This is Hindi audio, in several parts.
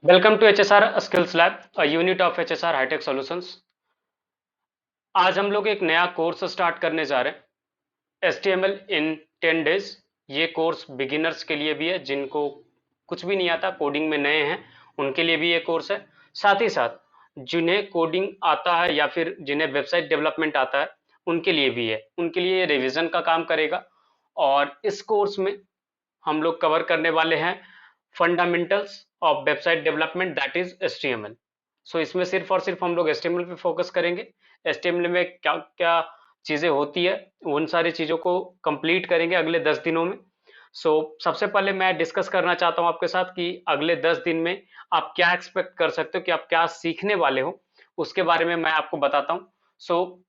Welcome to HSR skills lab, a unit of HSR hitech solutions. आज हम लोग एक नया कोर्स स्टार्ट करने जा रहे हैं, HTML इन 10 डेज। ये कोर्स बिगिनर्स के लिए भी है, जिनको कुछ भी नहीं आता, कोडिंग में नए हैं, उनके लिए भी ये कोर्स है। साथ ही साथ जिन्हें कोडिंग आता है या फिर जिन्हें वेबसाइट डेवलपमेंट आता है, उनके लिए भी है। उनके लिए ये रिवीजन का काम करेगा। और इस कोर्स में हम लोग कवर करने वाले हैं fundamentals of website development, that is HTML। सो इसमें सिर्फ और सिर्फ हम लोग HTML पे फोकस करेंगे। HTML में क्या क्या चीजें होती है, उन सारी चीजों को कंप्लीट करेंगे अगले 10 दिनों में। सबसे पहले मैं डिस्कस करना चाहता हूं आपके साथ कि अगले 10 दिन में आप क्या एक्सपेक्ट कर सकते हो, कि आप क्या सीखने वाले हो, उसके बारे में मैं आपको बताता हूँ। सो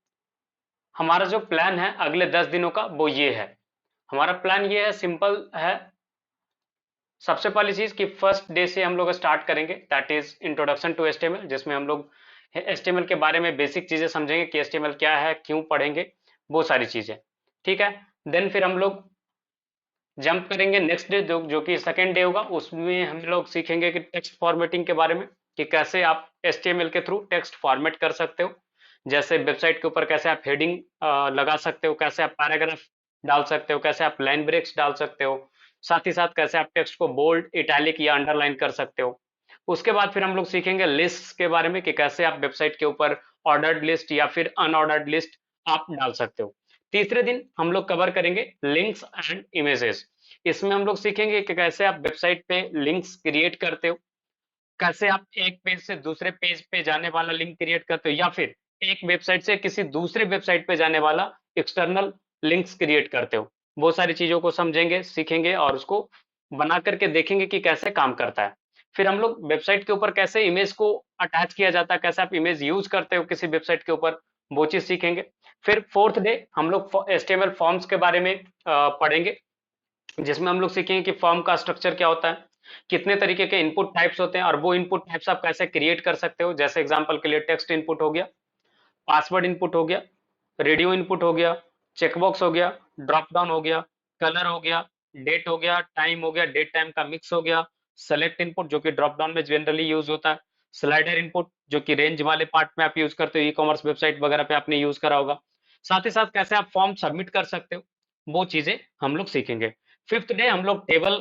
हमारा जो प्लान है अगले 10 दिनों का, वो ये है। हमारा प्लान ये है, सिंपल है। सबसे पहली चीज कि फर्स्ट डे से हम लोग स्टार्ट करेंगे, that is introduction to HTML, जिसमें हम लोग HTML के बारे में बेसिक चीजें समझेंगे कि HTML क्या है, क्यों पढ़ेंगे, वो सारी चीजें। ठीक है। देन फिर हम लोग जंप करेंगे नेक्स्ट डे, जो कि सेकेंड डे होगा। उसमें हम लोग सीखेंगे कि टेक्स्ट फॉर्मेटिंग के बारे में, कि कैसे आप HTML के थ्रू टेक्स्ट फॉर्मेट कर सकते हो। जैसे वेबसाइट के ऊपर कैसे आप हेडिंग लगा सकते हो, कैसे आप पैराग्राफ डाल सकते हो, कैसे आप लाइन ब्रेक्स डाल सकते हो। साथ ही साथ कैसे आप टेक्स्ट को बोल्ड, इटैलिक या अंडरलाइन कर सकते हो। उसके बाद फिर हम लोग सीखेंगे लिस्ट के बारे में, कि कैसे आप वेबसाइट के ऊपर ऑर्डर्ड लिस्ट या फिर अनऑर्डर्ड लिस्ट आप डाल सकते हो। तीसरे दिन हम लोग कवर करेंगे लिंक्स एंड इमेजेस। इसमें हम लोग सीखेंगे कि कैसे आप वेबसाइट पे लिंक्स क्रिएट करते हो, कैसे आप एक पेज से दूसरे पेज पे जाने वाला लिंक क्रिएट करते हो, या फिर एक वेबसाइट से किसी दूसरे वेबसाइट पे जाने वाला एक्सटर्नल लिंक्स क्रिएट करते हो। वो सारी चीजों को समझेंगे, सीखेंगे और उसको बना करके देखेंगे कि कैसे काम करता है। फिर हम लोग वेबसाइट के ऊपर कैसे इमेज को अटैच किया जाता है, कैसे आप इमेज यूज करते हो किसी वेबसाइट के ऊपर, वो चीज सीखेंगे। फिर फोर्थ डे हम लोग HTML फॉर्म्स के बारे में पढ़ेंगे, जिसमें हम लोग सीखेंगे कि फॉर्म का स्ट्रक्चर क्या होता है, कितने तरीके के इनपुट टाइप्स होते हैं, और वो इनपुट टाइप्स आप कैसे क्रिएट कर सकते हो। जैसे एग्जांपल के लिए टेक्स्ट इनपुट हो गया, पासवर्ड इनपुट हो गया, रेडियो इनपुट हो गया, चेकबॉक्स हो गया, ड्रॉप डाउन हो गया, कलर हो गया, डेट हो गया, टाइम हो गया, डेट टाइम का मिक्स हो गया, सेलेक्ट इनपुट जो कि ड्रॉप डाउन में जनरली यूज होता है, स्लाइडर इनपुट जो कि रेंज वाले पार्ट में आप यूज करते हो, ई कॉमर्स वेबसाइट वगैरह पे आपने यूज करा होगा। साथ ही साथ कैसे आप फॉर्म सबमिट कर सकते हो, वो चीजें हम लोग सीखेंगे। फिफ्थ डे हम लोग टेबल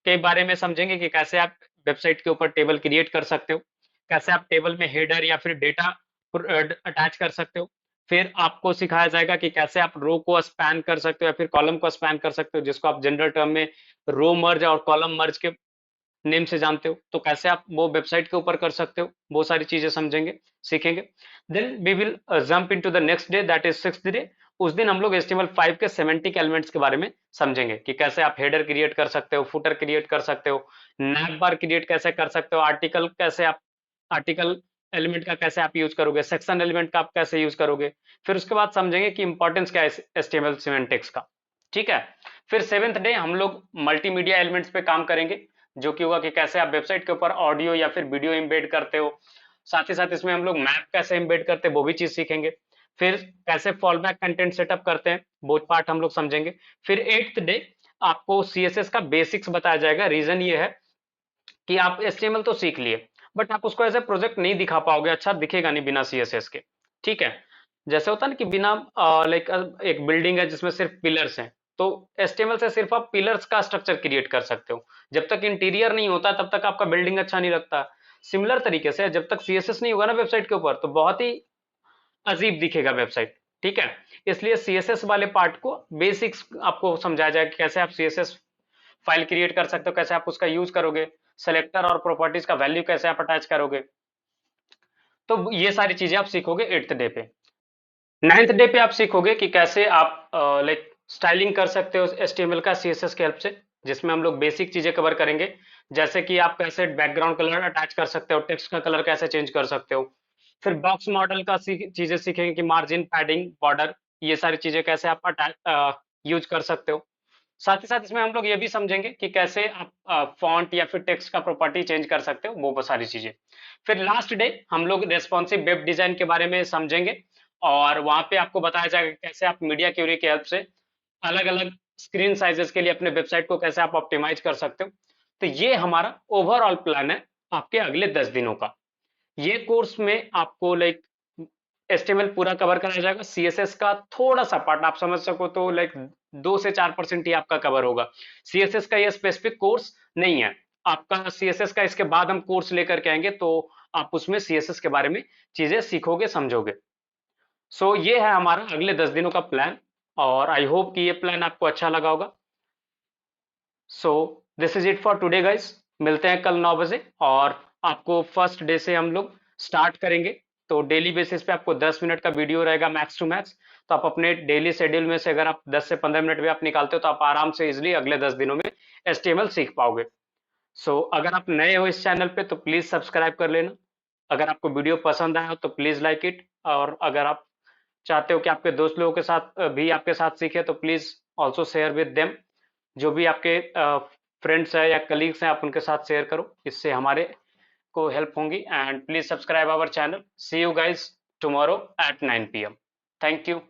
के बारे में समझेंगे, कि कैसे आप वेबसाइट के ऊपर टेबल क्रिएट कर सकते हो, कैसे आप टेबल में हेडर या फिर डेटा अटैच कर सकते हो। फिर आपको सिखाया जाएगा कि कैसे आप रो को स्पैन कर सकते हो या फिर कॉलम को स्पैन कर सकते हो, जिसको आप जनरल टर्म में रो मर्ज और कॉलम मर्ज के नेम से जानते हो। तो कैसे आप वो वेबसाइट के ऊपर कर सकते हो, वो सारी चीजें समझेंगे, सीखेंगे। Then we will jump into the next day, that is sixth day. उस दिन हम लोग HTML5 के सेमेंटिक एलिमेंट्स के बारे में समझेंगे, कि कैसे आप हेडर क्रिएट कर सकते हो, फुटर क्रिएट कर सकते हो, नैव बार क्रिएट कैसे कर सकते हो, आर्टिकल कैसे आप आर्टिकल एलिमेंट का कैसे आप यूज करोगे, सेक्शन एलिमेंट का आप कैसे यूज करोगे। फिर उसके बाद समझेंगे कि इंपॉर्टेंस क्या है HTML सिमेंटिक्स का। ठीक है। फिर सेवेंथ डे हम लोग मल्टीमीडिया एलिमेंट्स पे काम करेंगे, जो कि होगा कि कैसे आप वेबसाइट के ऊपर ऑडियो या फिर वीडियो एम्बेड करते हो। साथ ही साथ इसमें हम लोग मैप कैसे एम्बेड करते हैं, वो भी चीज सीखेंगे। फिर कैसे फॉलबैक कंटेंट सेटअप करते हैं, वो पार्ट हम लोग समझेंगे। फिर एट्थ डे आपको CSS का बेसिक्स बताया जाएगा। रीजन ये है कि आप HTML तो सीख लिए, बट आप उसको एज ए प्रोजेक्ट नहीं दिखा पाओगे, अच्छा दिखेगा नहीं बिना CSS के। ठीक है। जैसे होता है ना कि बिना लाइक एक बिल्डिंग है जिसमें सिर्फ पिलर्स हैं, तो HTML से सिर्फ आप पिलर्स का स्ट्रक्चर क्रिएट कर सकते हो। जब तक इंटीरियर नहीं होता तब तक आपका बिल्डिंग अच्छा नहीं लगता। सिमिलर तरीके से जब तक CSS नहीं होगा ना वेबसाइट के ऊपर, तो बहुत ही अजीब दिखेगा वेबसाइट। ठीक है। इसलिए CSS वाले पार्ट को बेसिक्स आपको समझाया जाएगा कि कैसे आप CSS फाइल क्रिएट कर सकते हो, कैसे आप उसका यूज करोगे, सेलेक्टर और प्रॉपर्टीज का वैल्यू कैसे आप अटैच करोगे। तो ये सारी चीजें आप सीखोगे एट्थ डे पे। नाइन्थ डे पे आप सीखोगे कि कैसे आप लाइक स्टाइलिंग कर सकते हो HTML का CSS के हेल्प से, जिसमें हम लोग बेसिक चीजें कवर करेंगे। जैसे कि आप कैसे बैकग्राउंड कलर अटैच कर सकते हो, टेक्स्ट का कलर कैसे चेंज कर सकते हो। फिर बॉक्स मॉडल का चीजें सीखेंगे, कि मार्जिन, पैडिंग, बॉर्डर, ये सारी चीजें कैसे आप अटैच यूज कर सकते हो। साथ ही साथ इसमें हम लोग ये भी समझेंगे कि कैसे आप फॉन्ट या फिर टेक्स्ट का प्रॉपर्टी चेंज कर सकते हो, वो सारी चीजें। फिर लास्ट डे हम लोग रेस्पॉन्सिव वेब डिजाइन के बारे में समझेंगे, और वहां पे आपको बताया जाएगा कि कैसे आप मीडिया क्यूरी की हेल्प से अलग अलग स्क्रीन साइजेस के लिए अपने वेबसाइट को कैसे आप ऑप्टिमाइज कर सकते हो। तो ये हमारा ओवरऑल प्लान है आपके अगले 10 दिनों का। ये कोर्स में आपको लाइक एचटीएमएल पूरा कवर कराया जाएगा, सीएसएस का थोड़ा सा पार्ट आप समझ सको तो लाइक 2 से 4% ही आपका कवर होगा। सीएसएस का ये स्पेसिफिक कोर्स नहीं है आपका, सीएसएस का इसके बाद हम कोर्स लेकर के आएंगे तो आप उसमें सीएसएस के बारे में चीजें सीखोगे समझोगे। सो ये है हमारा अगले 10 दिनों का प्लान, और आई होप कि ये प्लान आपको अच्छा लगा होगा। So this is it for today guys, मिलते हैं कल 9 बजे, और आपको फर्स्ट डे से हम लोग स्टार्ट करेंगे। तो डेली बेसिस पे आपको 10 मिनट का वीडियो रहेगा मैक्स टू मैक्स। तो आप अपने डेली शेड्यूल में से अगर आप 10 से 15 मिनट भी आप निकालते हो तो आप आराम से इजिली अगले 10 दिनों में एचटीएमएल सीख पाओगे। सो अगर आप नए हो इस चैनल पे तो प्लीज सब्सक्राइब कर लेना। अगर आपको वीडियो पसंद आया हो तो प्लीज लाइक इट, और अगर आप चाहते हो कि आपके दोस्त लोगों के साथ भी आपके साथ सीखे तो please also share with them. जो भी आपके फ्रेंड्स है या कलीग्स हैं आप उनके साथ शेयर करो, इससे हमारे को हेल्प होंगी। And please subscribe our channel. See you guys tomorrow at 9 PM। Thank you.